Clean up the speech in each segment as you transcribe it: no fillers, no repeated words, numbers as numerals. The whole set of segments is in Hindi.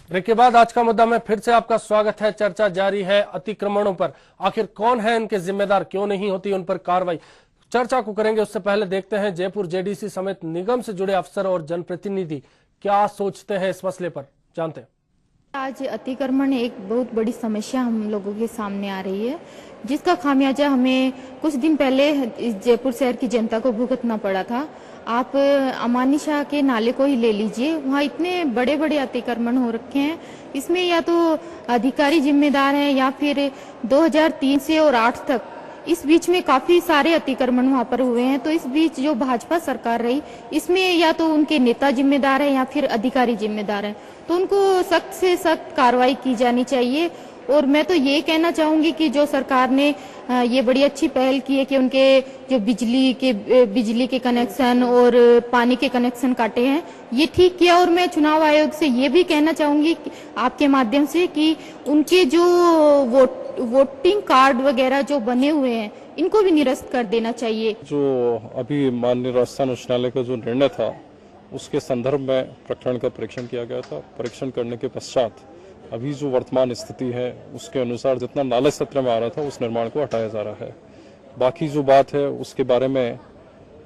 ब्रेक के बाद आज का मुद्दा में फिर से आपका स्वागत है। चर्चा जारी है अतिक्रमणों पर। आखिर कौन है इनके जिम्मेदार, क्यों नहीं होती उन पर कार्रवाई। चर्चा को करेंगे, उससे पहले देखते हैं जयपुर जेडीसी समेत निगम से जुड़े अफसर और जनप्रतिनिधि क्या सोचते हैं इस मसले पर, जानते हैं। आज अतिक्रमण एक बहुत बड़ी समस्या हम लोगों के सामने आ रही है, जिसका खामियाजा हमें कुछ दिन पहले इस जयपुर शहर की जनता को भुगतना पड़ा था। आप अमानी शाह के नाले को ही ले लीजिए, वहाँ इतने बड़े बड़े अतिक्रमण हो रखे हैं। इसमें या तो अधिकारी जिम्मेदार हैं या फिर 2003 से और 8 तक इस बीच में काफी सारे अतिक्रमण वहां पर हुए हैं। तो इस बीच जो भाजपा सरकार रही, इसमें या तो उनके नेता जिम्मेदार है या फिर अधिकारी जिम्मेदार है, तो उनको सख्त से सख्त कार्रवाई की जानी चाहिए। और मैं तो ये कहना चाहूंगी कि जो सरकार ने ये बड़ी अच्छी पहल की है कि उनके जो बिजली के कनेक्शन और पानी के कनेक्शन काटे हैं, ये ठीक किया। और मैं चुनाव आयोग से ये भी कहना चाहूंगी आपके माध्यम से कि उनके जो वोटिंग कार्ड वगैरह जो बने हुए हैं, इनको भी निरस्त कर देना चाहिए। जो अभी माननीय राजस्थान उच्च न्यायालय का जो निर्णय था, उसके संदर्भ में प्रकरण का परीक्षण किया गया था। परीक्षण करने के पश्चात अभी जो वर्तमान स्थिति है, उसके अनुसार जितना नाले सत्र में आ रहा था उस निर्माण को हटाया जा रहा है। बाकी जो बात है उसके बारे में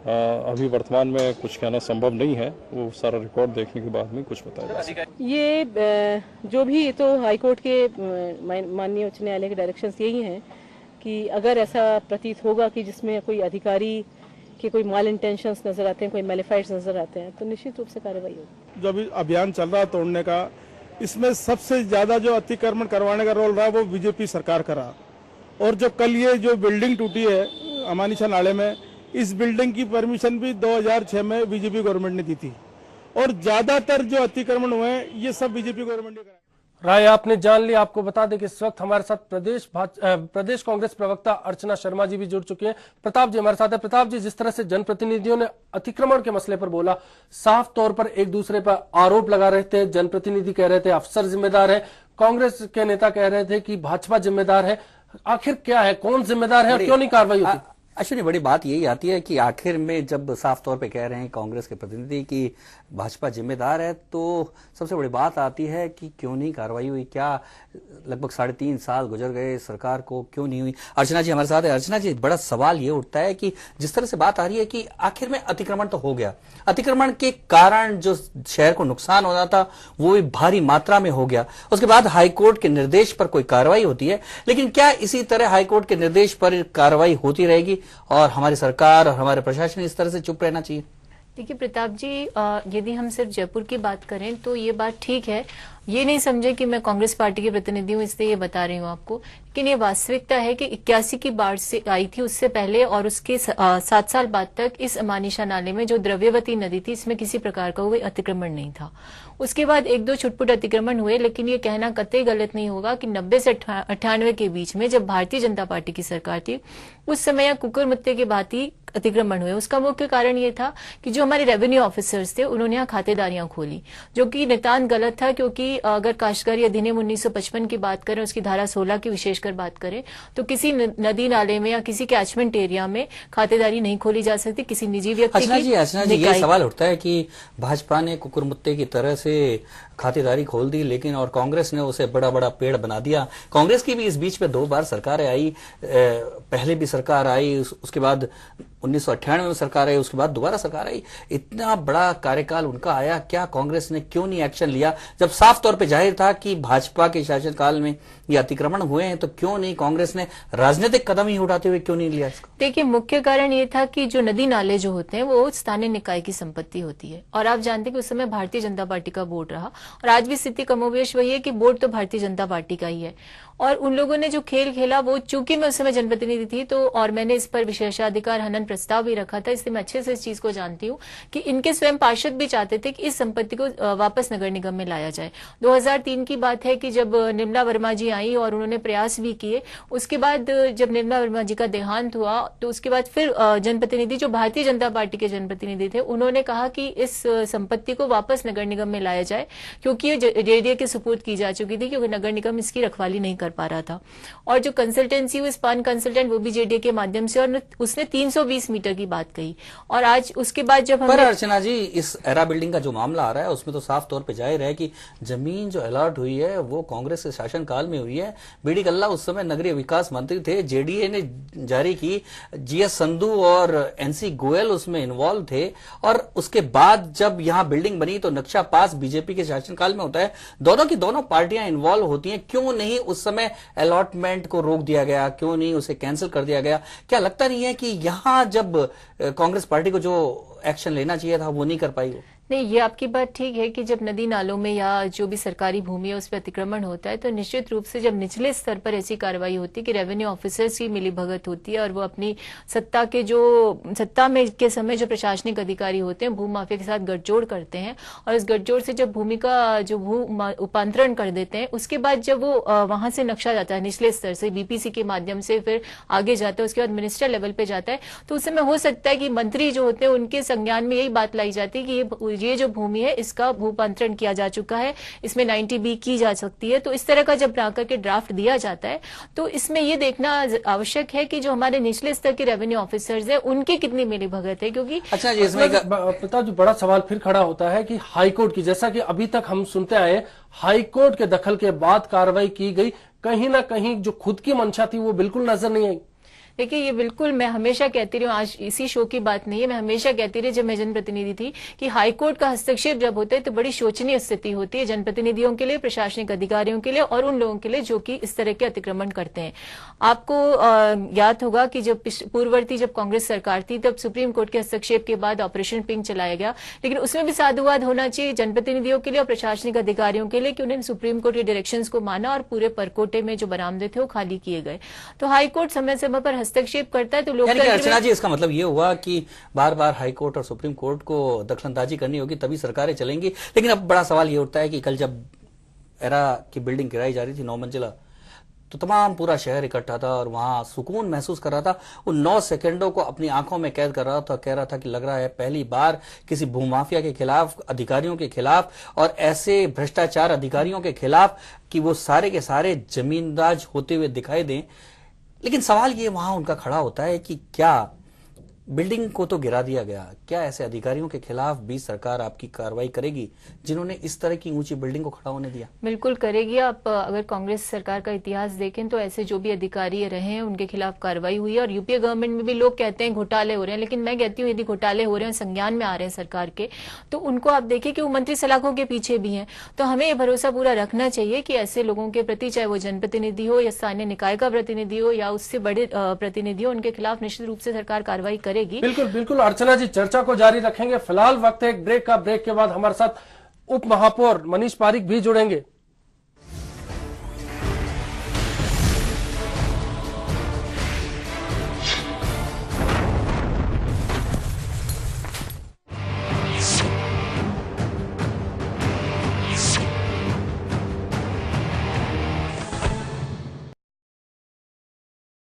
अभी वर्तमान में कुछ कहना संभव नहीं है। वो सारा रिकॉर्ड देखने के बाद में कुछ बताया जा सकता है। ये जो भी तो हाईकोर्ट के माननीय उच्च न्यायालय के डायरेक्शंस यही हैं कि अगर ऐसा प्रतीत होगा कि जिसमें कोई अधिकारी के कोई माल इंटेंशंस नजर आते हैं, कोई मैलिफाइड्स नजर आते हैं, तो निश्चित रूप से कार्रवाई होगी। जो अभी अभियान चल रहा है तोड़ने का, इसमें सबसे ज्यादा जो अतिक्रमण करवाने का रोल रहा वो बीजेपी सरकार का रहा। और जो कल ये जो बिल्डिंग टूटी है अमानी शाह नाले में, इस बिल्डिंग की परमिशन भी 2006 में बीजेपी गवर्नमेंट ने दी थी। और ज्यादातर जो अतिक्रमण हुए हैं ये सब बीजेपी गवर्नमेंट ने कराए। राय आपने जान ली। आपको बता दें कि इस वक्त हमारे साथ प्रदेश कांग्रेस प्रवक्ता अर्चना शर्मा जी भी जुड़ चुके हैं। प्रताप जी हमारे साथ है। प्रताप जी, जिस तरह से जनप्रतिनिधियों ने अतिक्रमण के मसले पर बोला, साफ तौर पर एक दूसरे पर आरोप लगा रहे थे। जनप्रतिनिधि कह रहे थे अफसर जिम्मेदार है, कांग्रेस के नेता कह रहे थे कि भाजपा जिम्मेदार है। आखिर क्या है, कौन जिम्मेदार है और क्यों नहीं कार्रवाई होती? अश्विनी, बड़ी बात यही आती है कि आखिर में जब साफ तौर पे कह रहे हैं कांग्रेस के प्रतिनिधि कि भाजपा जिम्मेदार है, तो सबसे बड़ी बात आती है कि क्यों नहीं कार्रवाई हुई। क्या लगभग 3.5 साल गुजर गए, सरकार को क्यों नहीं हुई? अर्चना जी हमारे साथ है। अर्चना जी, बड़ा सवाल ये उठता है कि जिस तरह से बात आ रही है कि आखिर में अतिक्रमण तो हो गया, अतिक्रमण के कारण जो शहर को नुकसान होना था वो भी भारी मात्रा में हो गया। उसके बाद हाईकोर्ट के निर्देश पर कोई कार्रवाई होती है, लेकिन क्या इसी तरह हाईकोर्ट के निर्देश पर कार्रवाई होती रहेगी और हमारी सरकार और हमारे प्रशासन इस तरह से चुप रहना चाहिए? देखिए प्रताप जी, यदि हम सिर्फ जयपुर की बात करें तो ये बात ठीक है। ये नहीं समझे कि मैं कांग्रेस पार्टी के प्रतिनिधि हूँ इसलिए ये बता रही हूँ आपको, लेकिन ये वास्तविकता है कि 81 की बाढ़ से आई थी, उससे पहले और उसके 7 साल बाद तक इस अमानी शाह नाले में जो द्रव्यवती नदी थी, इसमें किसी प्रकार का कोई अतिक्रमण नहीं था। उसके बाद 1-2 छुटपुट अतिक्रमण हुए, लेकिन ये कहना कतई गलत नहीं होगा कि 90 से 98 के बीच में जब भारतीय जनता पार्टी की सरकार थी, उस समय कुकुर मुत्ते के भांति अतिक्रमण हुए। उसका मुख्य कारण ये था कि जो हमारे रेवेन्यू ऑफिसर्स थे उन्होंने यहाँ खातेदारियां खोली, जो कि नितांत गलत था। क्योंकि अगर काश्तकारी अधिनियम 1955 की बात करें, उसकी धारा 16 की विशेषकर बात करें, तो किसी नदी नाले में या किसी कैचमेंट एरिया में खातेदारी नहीं खोली जा सकती किसी निजी व्यक्ति की। अर्चना जी, ये सवाल उठता है कि भाजपा ने कुकुर मुत्ते की तरह से खातेदारी खोल दी, लेकिन और कांग्रेस ने उसे बड़ा बड़ा पेड़ बना दिया। कांग्रेस की भी इस बीच में 2 बार सरकारें आई, पहले भी सरकार आई, उसके बाद 1998 में सरकार आई, उसके बाद दोबारा सरकार आई। इतना बड़ा कार्यकाल उनका आया, क्या कांग्रेस ने क्यों नहीं एक्शन लिया? जब साफ तौर पे जाहिर था कि भाजपा के शासनकाल में ये अतिक्रमण हुए हैं, तो क्यों नहीं कांग्रेस ने राजनीतिक कदम ही उठाते हुए क्यों नहीं लिया इसको? देखिए, मुख्य कारण ये था कि जो नदी नाले जो होते हैं वो स्थानीय निकाय की संपत्ति होती है, और आप जानते हैं कि उस समय भारतीय जनता पार्टी का बोर्ड रहा, और आज भी स्थिति कमोबेश वही है कि बोर्ड तो भारतीय जनता पार्टी का ही है। और उन लोगों ने जो खेल खेला, वो चूंकि मैं उस समय जनप्रतिनिधि थी तो, और मैंने इस पर विशेषाधिकार हनन प्रस्ताव भी रखा था, इसलिए मैं अच्छे से इस चीज को जानती हूँ कि इनके स्वयं पार्षद भी चाहते थे कि इस संपत्ति को वापस नगर निगम में लाया जाए। 2003 की बात है कि जब निर्मला वर्मा जी आई और उन्होंने प्रयास भी किए, उसके बाद जब निर्मला वर्मा जी का देहांत हुआ तो उसके बाद फिर जनप्रतिनिधि जो भारतीय जनता पार्टी के जनप्रतिनिधि थे, उन्होंने कहा कि इस संपत्ति को वापस नगर निगम में लाया जाए, क्योंकि ये जेडीए के सुपुर्द की जा चुकी थी, क्योंकि नगर निगम इसकी रखवाली नहीं कर पा रहा था। और जो कंसल्टेंसी हुई, स्पान कंसल्टेंट, वो भी जेडीए के माध्यम से, और उसने 320 22 मीटर की बात कही, और आज उसके बाद जब पर अर्चना जी, इस एरा बिल्डिंग का जो मामला आ रहा है उसमें तो साफ तौर पे जाहिर है कि जमीन जो अलॉट हुई है वो कांग्रेस के शासनकाल में हुई है। बीडी कल्ला उस समय नगरीय विकास मंत्री थे, जेडीए ने जारी की, जीएस संधू और एनसी गोयल उसमें इन्वॉल्व थे, और उसके बाद जब यहां बिल्डिंग बनी तो नक्शा पास बीजेपी के शासनकाल में होता है। दोनों की दोनों पार्टियां इन्वॉल्व होती हैं, क्यों नहीं उस समय अलॉटमेंट को रोक दिया गया, क्यों नहीं उसे कैंसिल कर दिया गया? क्या लगता नहीं है कि यहां जब कांग्रेस पार्टी को जो एक्शन लेना चाहिए था वो नहीं कर पाई? वो नहीं, ये आपकी बात ठीक है कि जब नदी नालों में या जो भी सरकारी भूमि है उस पर अतिक्रमण होता है तो निश्चित रूप से जब निचले स्तर पर ऐसी कार्रवाई होती है कि रेवेन्यू ऑफिसर्स की मिलीभगत होती है और वो अपनी सत्ता में के समय जो प्रशासनिक अधिकारी होते हैं भूमाफिया के साथ गठजोड़ करते हैं, और इस गठजोड़ से जब भूमि का जो उपांतरण कर देते हैं, उसके बाद जब वो वहां से नक्शा जाता है निचले स्तर से बीपीसी के माध्यम से फिर आगे जाता है, उसके बाद मिनिस्टर लेवल पे जाता है, तो उस समय हो सकता है कि मंत्री जो होते हैं उनके संज्ञान में यही बात लाई जाती है कि ये जो भूमि है इसका भूपांतरण किया जा चुका है, इसमें 90B की जा सकती है। तो इस तरह का जब बना करके ड्राफ्ट दिया जाता है तो इसमें ये देखना आवश्यक है कि जो हमारे निचले स्तर के रेवेन्यू ऑफिसर्स हैं उनकी कितनी मिलीभगत है, क्योंकि अच्छा जी, इसमें प्रताप जी बड़ा सवाल फिर खड़ा होता है कि हाईकोर्ट की, जैसा कि अभी तक हम सुनते आए, हाईकोर्ट के दखल के बाद कार्रवाई की गई, कहीं ना कहीं जो खुद की मंशा थी वो बिल्कुल नजर नहीं आई। देखिए, ये बिल्कुल मैं हमेशा कहती रही हूँ, आज इसी शो की बात नहीं है, मैं हमेशा कहती रही जब मैं जनप्रतिनिधि थी कि हाईकोर्ट का हस्तक्षेप जब होता है तो बड़ी शोचनीय स्थिति होती है जनप्रतिनिधियों के लिए, प्रशासनिक अधिकारियों के लिए और उन लोगों के लिए जो कि इस तरह के अतिक्रमण करते हैं। आपको याद होगा कि जब पूर्ववर्ती जब कांग्रेस सरकार थी तब सुप्रीम कोर्ट के हस्तक्षेप के बाद ऑपरेशन पिंक चलाया गया, लेकिन उसमें भी साधुवाद होना चाहिए जनप्रतिनिधियों के लिए और प्रशासनिक अधिकारियों के लिए कि उन्होंने सुप्रीम कोर्ट के डायरेक्शंस को माना और पूरे परकोटे में जो बरामदे थे वो खाली किए गए। तो हाईकोर्ट समय समय पर हस्तक्षेप करता है तो लोग अर्चना जी, इसका मतलब ये हुआ कि बार बार हाई कोर्ट और सुप्रीम कोर्ट को दखलंदाजी करनी होगी तभी सरकारें चलेंगी। लेकिन अब बड़ा सवाल ये उठता है कि कल जब एरा की बिल्डिंग गिराई जा रही थी 9 मंजिला, तो तमाम पूरा शहर इकट्ठा था और वहां सुकून महसूस कर रहा था, उन 9 सेकंडों को अपनी आंखों में कैद कर रहा था, कह रहा था कि लग रहा है पहली बार किसी भूमाफिया के खिलाफ, अधिकारियों के खिलाफ और ऐसे भ्रष्टाचार अधिकारियों के खिलाफ कि वो सारे के सारे जमींदाज होते हुए दिखाई दें। लेकिन सवाल ये वहां उनका खड़ा होता है कि क्या बिल्डिंग को तो गिरा दिया गया, क्या ऐसे अधिकारियों के खिलाफ भी सरकार आपकी कार्रवाई करेगी जिन्होंने इस तरह की ऊंची बिल्डिंग को खड़ा होने दिया? बिल्कुल करेगी। आप अगर कांग्रेस सरकार का इतिहास देखें तो ऐसे जो भी अधिकारी रहे हैं उनके खिलाफ कार्रवाई हुई है, और यूपीए गवर्नमेंट में भी लोग कहते हैं घोटाले हो रहे हैं, लेकिन मैं कहती हूँ यदि घोटाले हो रहे हैं, संज्ञान में आ रहे हैं सरकार के, तो उनको आप देखिए कि वो मंत्री सलाखों के पीछे भी हैं। तो हमें ये भरोसा पूरा रखना चाहिए कि ऐसे लोगों के प्रति, चाहे वो जनप्रतिनिधि हो या स्थानीय निकाय का प्रतिनिधि हो या उससे बड़े प्रतिनिधि हो, उनके खिलाफ निश्चित रूप से सरकार कार्रवाई करेगी। बिल्कुल बिल्कुल अर्चना जी, चर्चा को जारी रखेंगे। फिलहाल वक्त है एक ब्रेक का। ब्रेक के बाद हमारे साथ उप महापौर मनीष पारीक भी जुड़ेंगे।